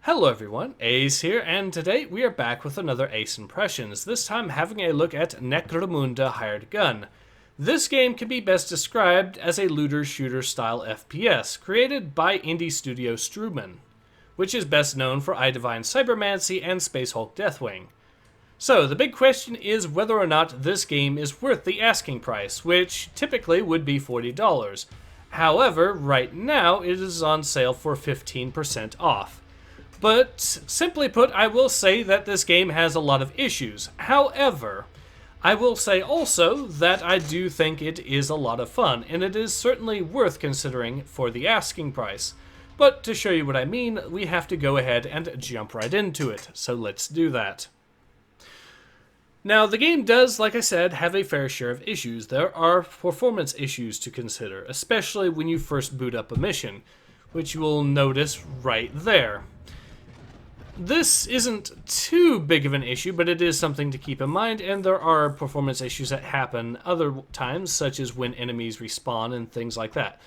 Hello everyone, Ace here, and today we are back with another Ace Impressions, this time having a look at Necromunda Hired Gun. This game can be best described as a looter-shooter style FPS, created by indie studio Struman, which is best known for iDivine Cybermancy and Space Hulk Deathwing. So, the big question is whether or not this game is worth the asking price, which typically would be $40. However, right now it is on sale for 15% off. But, simply put, I will say that this game has a lot of issues. However, I will say also that I do think it is a lot of fun, and it is certainly worth considering for the asking price. But to show you what I mean, we have to go ahead and jump right into it, so let's do that. Now, the game does, like I said, have a fair share of issues. There are performance issues to consider, especially when you first boot up a mission, which you will notice right there. This isn't too big of an issue, but it is something to keep in mind, and there are performance issues that happen other times, such as when enemies respawn and things like that,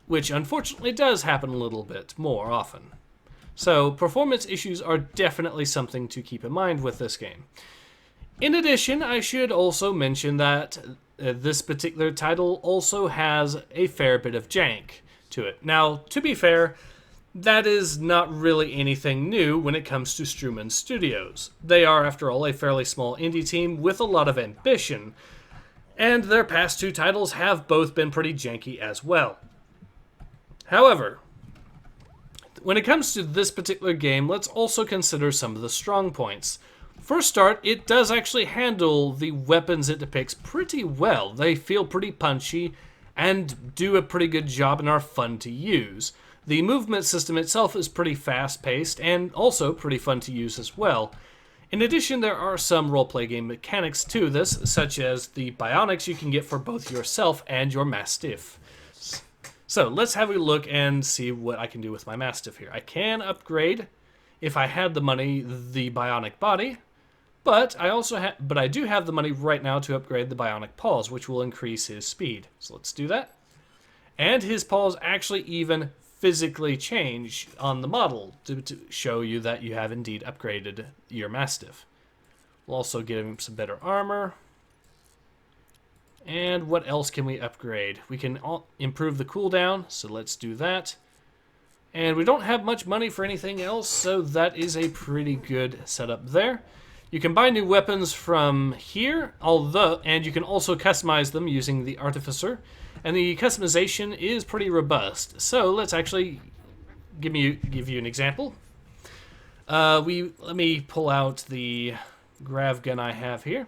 which unfortunately does happen a little bit more often. So, performance issues are definitely something to keep in mind with this game. In addition, I should also mention that this particular title also has a fair bit of jank to it. Now, to be fair, that is not really anything new when it comes to Struman Studios. They are, after all, a fairly small indie team with a lot of ambition, and their past two titles have both been pretty janky as well. However, when it comes to this particular game, let's also consider some of the strong points. For a start, it does actually handle the weapons it depicts pretty well. They feel pretty punchy and do a pretty good job and are fun to use. The movement system itself is pretty fast-paced and also pretty fun to use as well. In addition, there are some roleplay game mechanics to this, such as the bionics you can get for both yourself and your Mastiff. So, let's have a look and see what I can do with my Mastiff here. I can upgrade, if I had the money, the bionic body, but I do have the money right now to upgrade the bionic paws, which will increase his speed. So let's do that. And his paws actually even physically change on the model to show you that you have indeed upgraded your Mastiff. We'll also give him some better armor. And what else can we upgrade? We can improve the cooldown, so let's do that. And we don't have much money for anything else, so that is a pretty good setup there. You can buy new weapons from here, and you can also customize them using the Artificer. And the customization is pretty robust. So let's actually give you an example. Let me pull out the grav gun I have here.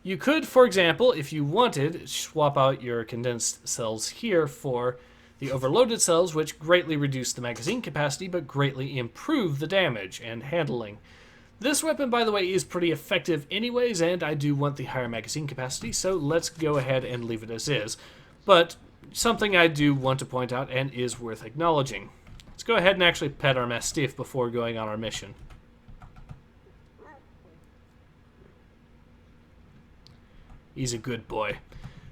You could, for example, if you wanted, swap out your condensed cells here for the overloaded cells, which greatly reduce the magazine capacity, but greatly improve the damage and handling. This weapon, by the way, is pretty effective anyways, and I do want the higher magazine capacity, so let's go ahead and leave it as is. But something I do want to point out and is worth acknowledging. Let's go ahead and actually pet our Mastiff before going on our mission. He's a good boy.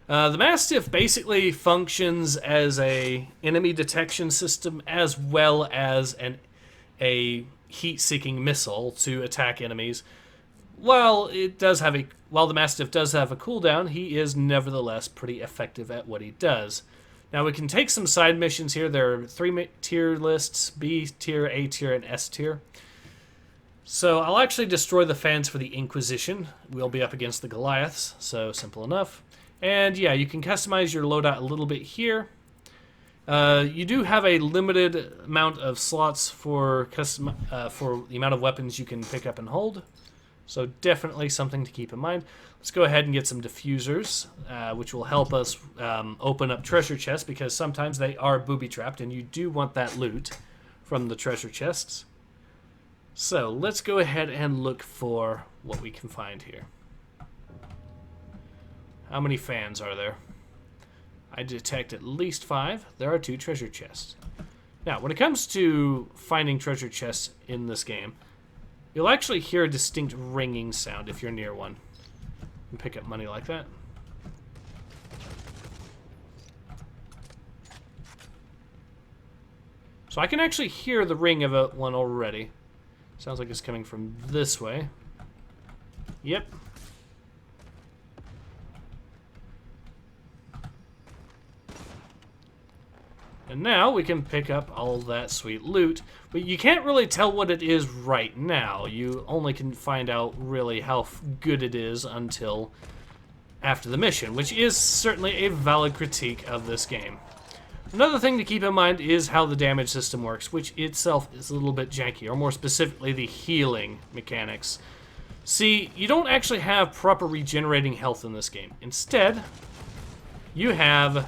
The Mastiff basically functions as a enemy detection system as well as a heat-seeking missile to attack enemies. While the Mastiff does have a cooldown, he is nevertheless pretty effective at what he does. Now we can take some side missions here. There are 3 tier lists: B tier, A tier, and S tier. So I'll actually destroy the fans for the Inquisition. We'll be up against the Goliaths, so simple enough. And yeah, you can customize your loadout a little bit here. You do have a limited amount of slots for the amount of weapons you can pick up and hold. So definitely something to keep in mind. Let's go ahead and get some diffusers, which will help us open up treasure chests, because sometimes they are booby-trapped, and you do want that loot from the treasure chests. So let's go ahead and look for what we can find here. How many fans are there? I detect at least 5. There are 2 treasure chests. Now, when it comes to finding treasure chests in this game, you'll actually hear a distinct ringing sound if you're near one. And pick up money like that. So I can actually hear the ring of one already. Sounds like it's coming from this way. Yep. And now we can pick up all that sweet loot, but you can't really tell what it is right now. You only can find out really how good it is until after the mission, which is certainly a valid critique of this game. Another thing to keep in mind is how the damage system works, which itself is a little bit janky, or more specifically the healing mechanics. See, you don't actually have proper regenerating health in this game. Instead, you have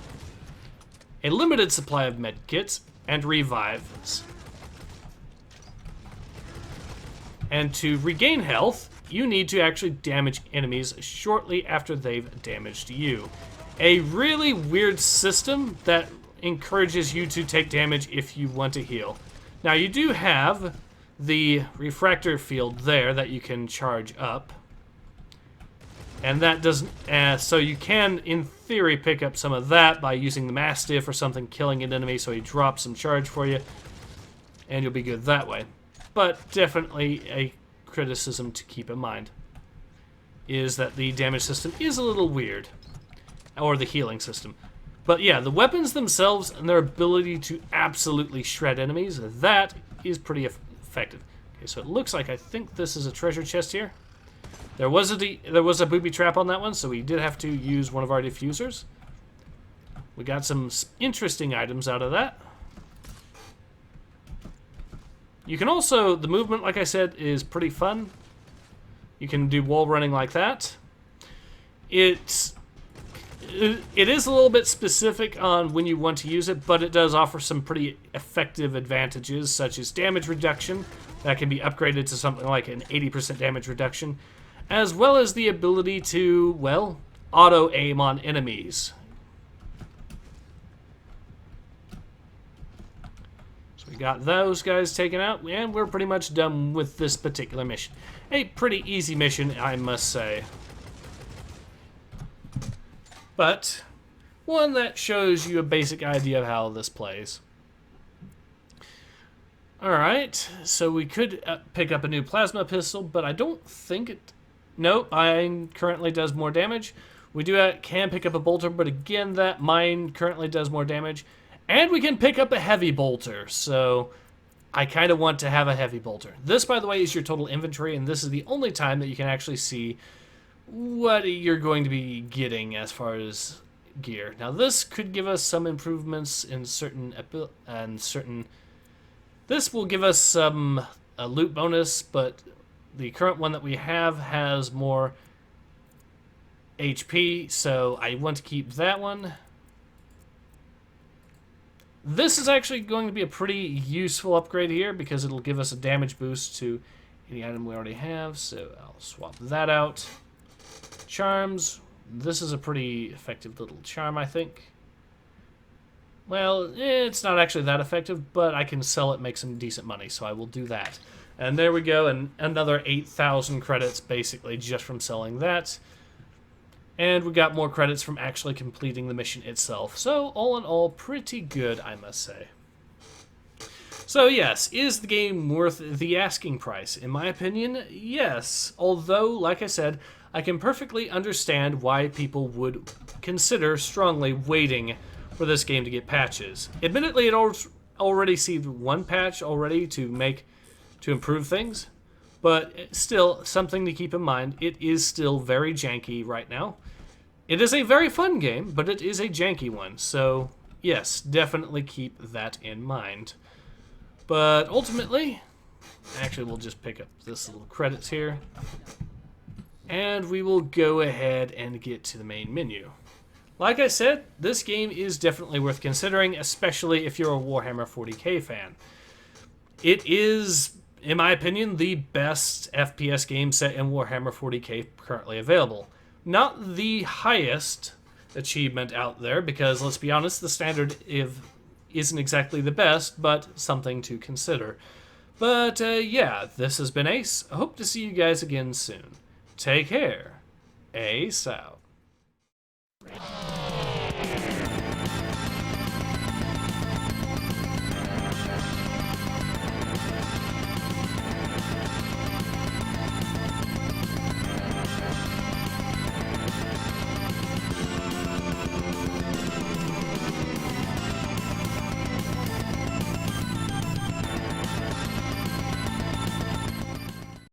a limited supply of medkits and revives. And to regain health, you need to actually damage enemies shortly after they've damaged you. A really weird system that encourages you to take damage if you want to heal. Now, you do have the refractor field there that you can charge up. And that doesn't, so you can, in theory, pick up some of that by using the Mastiff or something, killing an enemy so he drops some charge for you, and you'll be good that way. But definitely a criticism to keep in mind is that the damage system is a little weird, or the healing system. But yeah, the weapons themselves and their ability to absolutely shred enemies, that is pretty effective. Okay, so it looks like I think this is a treasure chest here. There was a booby trap on that one, so we did have to use one of our diffusers. We got some interesting items out of that. You can also, the movement, like I said, is pretty fun. You can do wall running like that. It is a little bit specific on when you want to use it, but it does offer some pretty effective advantages, such as damage reduction. That can be upgraded to something like an 80% damage reduction, as well as the ability to, well, auto-aim on enemies. So we got those guys taken out, and we're pretty much done with this particular mission. A pretty easy mission, I must say. But one that shows you a basic idea of how this plays. Alright, so we could pick up a new plasma pistol, but I don't think it... Nope, mine currently does more damage. We can pick up a bolter, but again, that mine currently does more damage. And we can pick up a heavy bolter, so I kind of want to have a heavy bolter. This, by the way, is your total inventory, and this is the only time that you can actually see what you're going to be getting as far as gear. Now, this could give us some improvements in certain... This will give us some loot bonus, but the current one that we have has more HP, so I want to keep that one. This is actually going to be a pretty useful upgrade here because it'll give us a damage boost to any item we already have, so I'll swap that out. Charms. This is a pretty effective little charm, I think. Well, it's not actually that effective, but I can sell it, make some decent money, so I will do that. And there we go, and another 8,000 credits basically just from selling that. And we got more credits from actually completing the mission itself. So all in all, pretty good, I must say. So yes, is the game worth the asking price? In my opinion, yes. Although, like I said, I can perfectly understand why people would consider strongly waiting for this game to get patches. Admittedly, it already received one patch already to improve things, but still something to keep in mind. It is still very janky right now. It is a very fun game, but it is a janky one, so yes, definitely keep that in mind. But ultimately, actually we'll just pick up this little credits here, and we will go ahead and get to the main menu. Like I said, this game is definitely worth considering, especially if you're a Warhammer 40k fan. It is, in my opinion, the best FPS game set in Warhammer 40k currently available. Not the highest achievement out there, because let's be honest, the standard isn't exactly the best, but something to consider. But yeah, this has been Ace. I hope to see you guys again soon. Take care. Ace out.